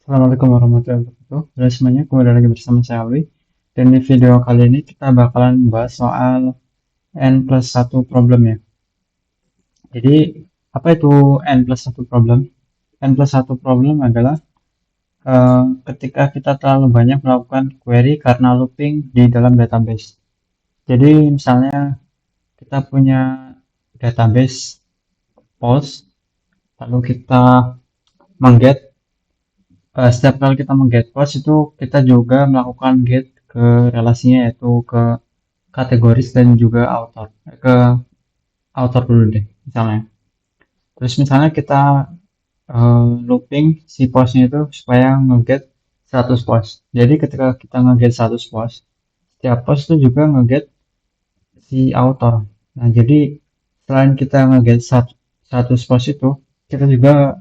Assalamualaikum warahmatullahi wabarakatuh. Halo semuanya, kembali lagi bersama saya Alwi. Dan di video kali ini kita bakalan membahas soal N plus 1 problem ya. Jadi, apa itu N plus 1 problem? N plus 1 problem adalah ketika kita terlalu banyak melakukan query karena looping di dalam database. Jadi, misalnya kita punya database post, lalu kita mengget, setiap kali kita mengget post itu kita juga melakukan get ke relasinya yaitu ke kategoris dan juga author ke author dulu deh misalnya. Terus misalnya kita looping si postnya itu supaya ngeget 100 post. Jadi ketika kita ngeget 100 post, setiap post itu juga ngeget si author. Nah, jadi selain kita ngeget 100 post itu, kita juga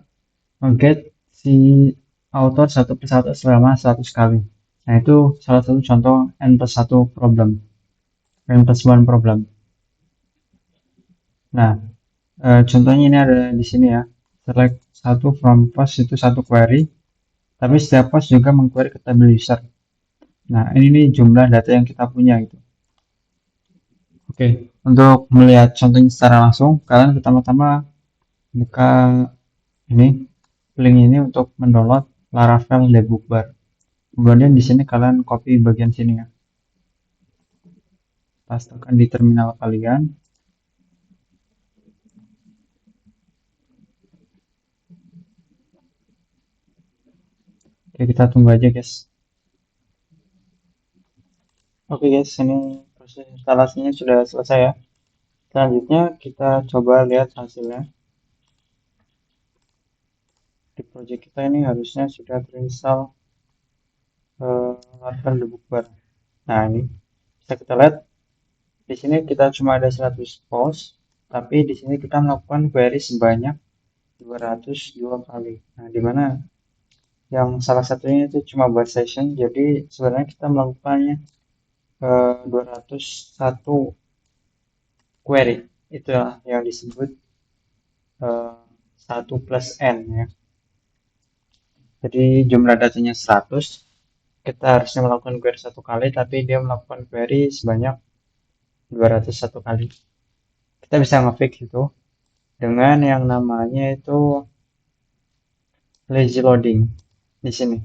ngeget si author satu persatu selama 100 kali. Nah, itu salah satu contoh N plus 1 problem, N plus 1 problem. Nah, contohnya ini ada di sini ya. Select satu from post itu satu query, tapi setiap post juga mengquery ke table user. Nah, ini nih jumlah data yang kita punya gitu. Oke, untuk melihat contohnya secara langsung, kalian pertama-tama buka ini link ini untuk mendownload Laravel Debug Bar. Kemudian di sini kalian copy bagian sini ya, pastekan di terminal kalian. Oke, kita tunggu aja guys. Oke guys, ini proses instalasinya sudah selesai ya. Selanjutnya kita coba lihat hasilnya. Di project kita ini harusnya sudah terinstall Laravel Debug Bar. Nah, ini bisa kita lihat di sini kita cuma ada 100 post, tapi di sini kita melakukan query sebanyak 202 kali. Nah, di mana yang salah satunya itu cuma buat session, jadi sebenarnya kita melakukannya 201 query. Itulah yang disebut 1 plus N ya. Jadi jumlah datanya 100, kita harusnya melakukan query satu kali, tapi dia melakukan query sebanyak 201 kali. Kita bisa ngefix itu dengan yang namanya itu lazy loading di sini.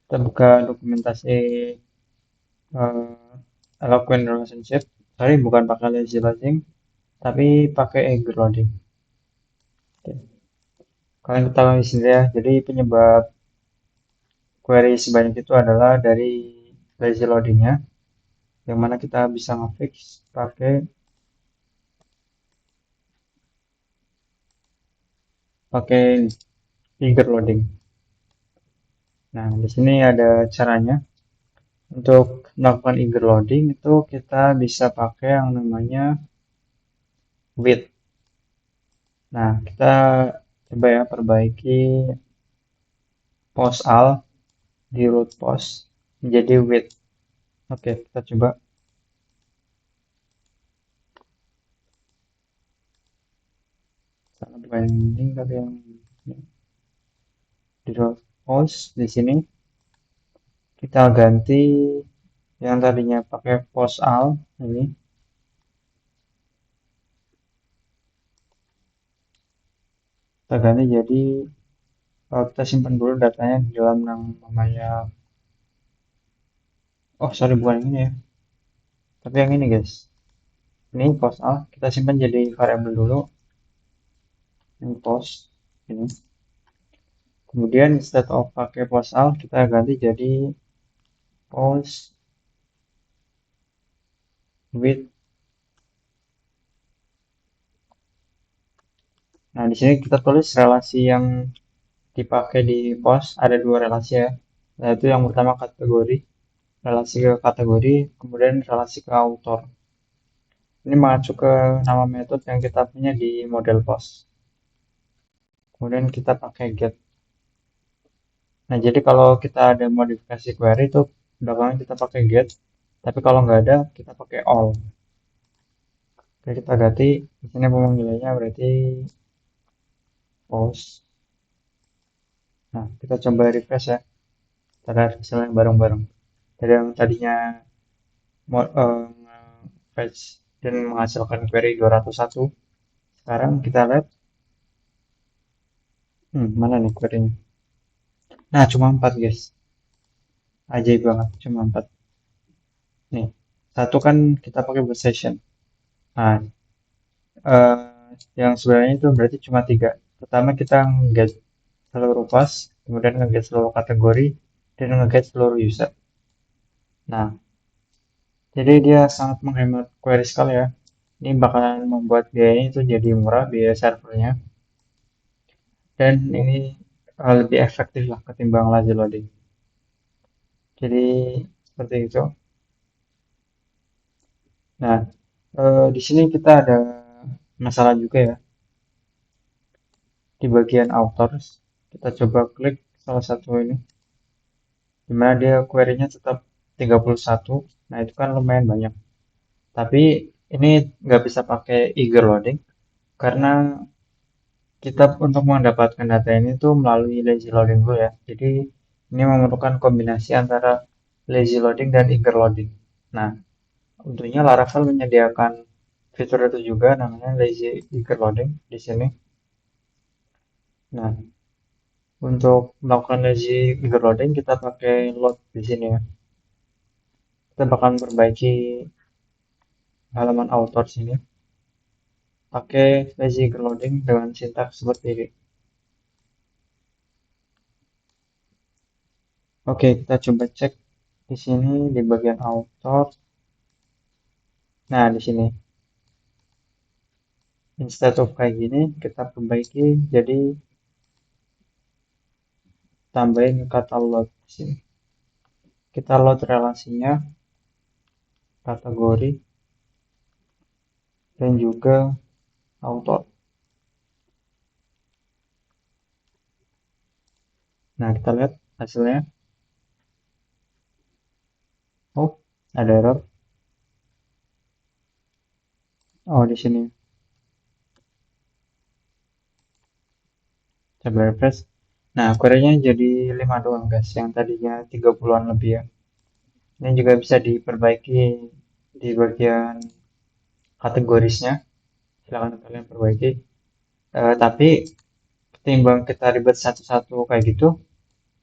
Kita buka dokumentasi Eloquent Relationship. Sorry, bukan pakai lazy loading, tapi pakai eager loading. Oke. Kalian ketahui di sini ya. Jadi penyebab query sebanyak itu adalah dari lazy loadingnya, yang mana kita bisa ngefix pakai pakai eager loading. Nah, di sini ada caranya. Untuk melakukan eager loading itu kita bisa pakai yang namanya with. Nah, kita coba ya perbaiki post al di root post menjadi with. Oke, kita coba. Salah bukan yang ini, tapi yang di root post di sini kita ganti yang tadinya pakai post al ini. Kita ganti jadi kita simpan dulu datanya di dalam yang namanya, oh sorry bukan yang ini ya, tapi yang ini guys. Ini post al kita simpan jadi variabel dulu. Ini post ini. Kemudian instead of pakai post al kita ganti jadi post with. Nah, di sini kita tulis relasi yang dipakai di post ada dua relasi ya. Yaitu yang pertama kategori, relasi ke kategori, kemudian relasi ke author. Ini mengacu ke nama metode yang kita punya di model post. Kemudian kita pakai get. Nah, jadi kalau kita ada modifikasi query itu belakangan kita pakai get, tapi kalau nggak ada kita pakai all. Oke, kita ganti di sini pemanggilannya berarti post Nah, kita coba refresh ya. Kita lihat hasilnya bareng-bareng. Dari yang tadinya mau fetch dan menghasilkan query 201, sekarang kita lihat, mana nih query-nya? Nah, cuma 4 guys. Ajaib banget, cuma 4. Nih, satu kan kita pakai buat session. Nah, yang sebenarnya itu berarti cuma 3. Pertama kita nge-get seluruh pas, kemudian nge-get seluruh kategori, dan nge-get seluruh user. Nah, jadi dia sangat menghemat query sekali ya. Ini bakalan membuat biayanya itu jadi murah, biaya servernya. Dan ini lebih efektif lah ketimbang lazy loading. Jadi seperti itu. Nah, di sini kita ada masalah juga ya. Di bagian authors, kita coba klik salah satu ini. Dimana dia query-nya tetap 31. Nah, itu kan lumayan banyak. Tapi ini nggak bisa pakai eager loading karena kita untuk mendapatkan data ini tuh melalui lazy loading dulu ya. Jadi ini memerlukan kombinasi antara lazy loading dan eager loading. Nah, untungnya Laravel menyediakan fitur itu juga namanya lazy eager loading di sini. Nah, untuk melakukan lazy eager loading kita pakai load di sini ya. Kita bakal perbaiki halaman author sini pakai lazy eager loading dengan sintaks seperti ini. Oke, kita coba cek di sini di bagian author. Nah, di sini instead of kayak gini kita perbaiki jadi tambahin kata load di sini. Kita load relasinya, kategori, dan juga author. Nah, kita lihat hasilnya. Oh, ada error. Oh, di sini. Coba refresh. Nah, query-nya jadi 5 doang, guys. Yang tadinya 30-an lebih ya. Ini juga bisa diperbaiki di bagian kategorisnya. Silahkan kalian perbaiki. Tapi ketimbang kita ribet satu-satu kayak gitu,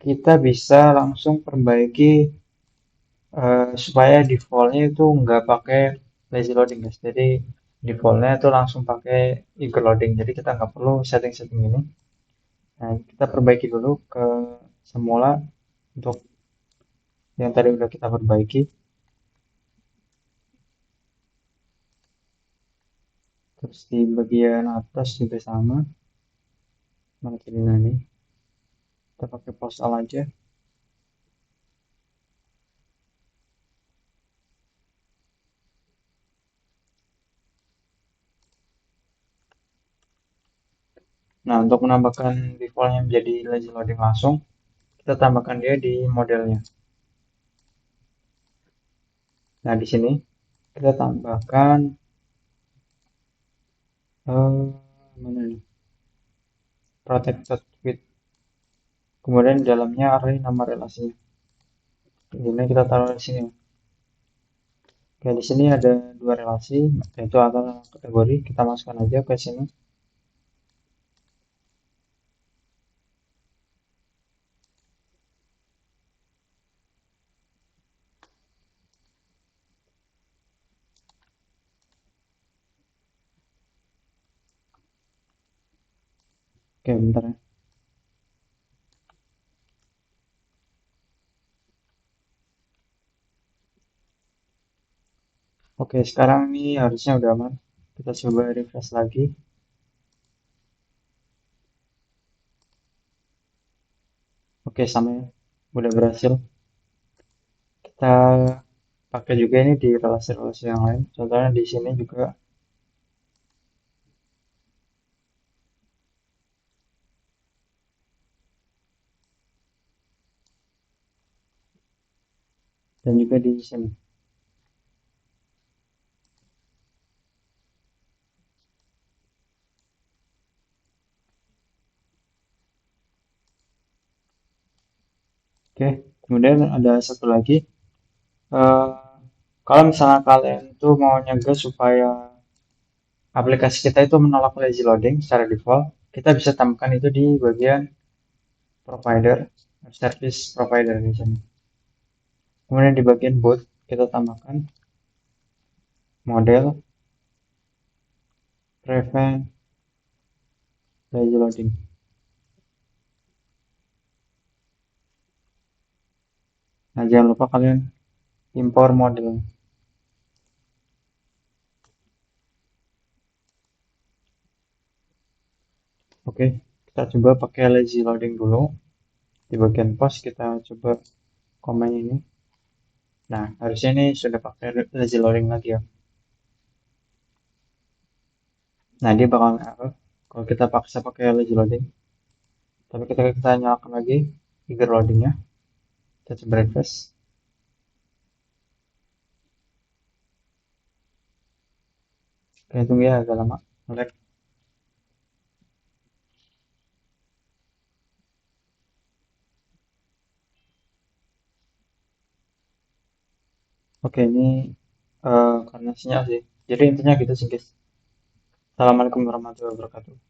kita bisa langsung perbaiki supaya defaultnya itu nggak pakai lazy loading guys. Jadi defaultnya itu langsung pakai eager loading. Jadi kita nggak perlu setting-setting ini. Nah, kita perbaiki dulu ke semula untuk yang tadi udah kita perbaiki. Terus di bagian atas juga sama. Mana tadi nih? Kita pakai post all aja. Nah, untuk menambahkan defaultnya menjadi lazy loading langsung, kita tambahkan dia di modelnya. Nah, di sini kita tambahkan mana nih? Protected with. Kemudian di dalamnya array nama relasinya. Ini kita taruh di sini. Oke, di sini ada dua relasi, yaitu antara kategori. Kita masukkan aja ke sini. Oke, bentar ya. Oke, sekarang ini harusnya udah aman. Kita coba refresh lagi. Oke, sama ya. Udah berhasil. Kita pakai juga ini di relasi-relasi yang lain. Contohnya di sini juga. Dan juga di sini. Oke, kemudian ada satu lagi. Eh, Kalau misalnya kalian tuh mau nyegah supaya aplikasi kita itu menolak lazy loading secara default, kita bisa tambahkan itu di bagian provider, service provider di sini. Kemudian di bagian boot kita tambahkan model prevent lazy loading. Nah, jangan lupa kalian impor model. Oke, kita coba pakai lazy loading dulu. Di bagian post kita coba komen ini. Nah, harusnya ini sudah pakai lazy loading lagi ya. Nah, dia bakal error kalau kita paksa pakai lazy loading. Tapi ketika kita nyalakan lagi eager loadingnya, kita coba refresh. Oke, tunggu ya agak lama. Lag. Oke, ini karena sinyal sih. Jadi intinya gitu sih guys. Assalamualaikum warahmatullahi wabarakatuh.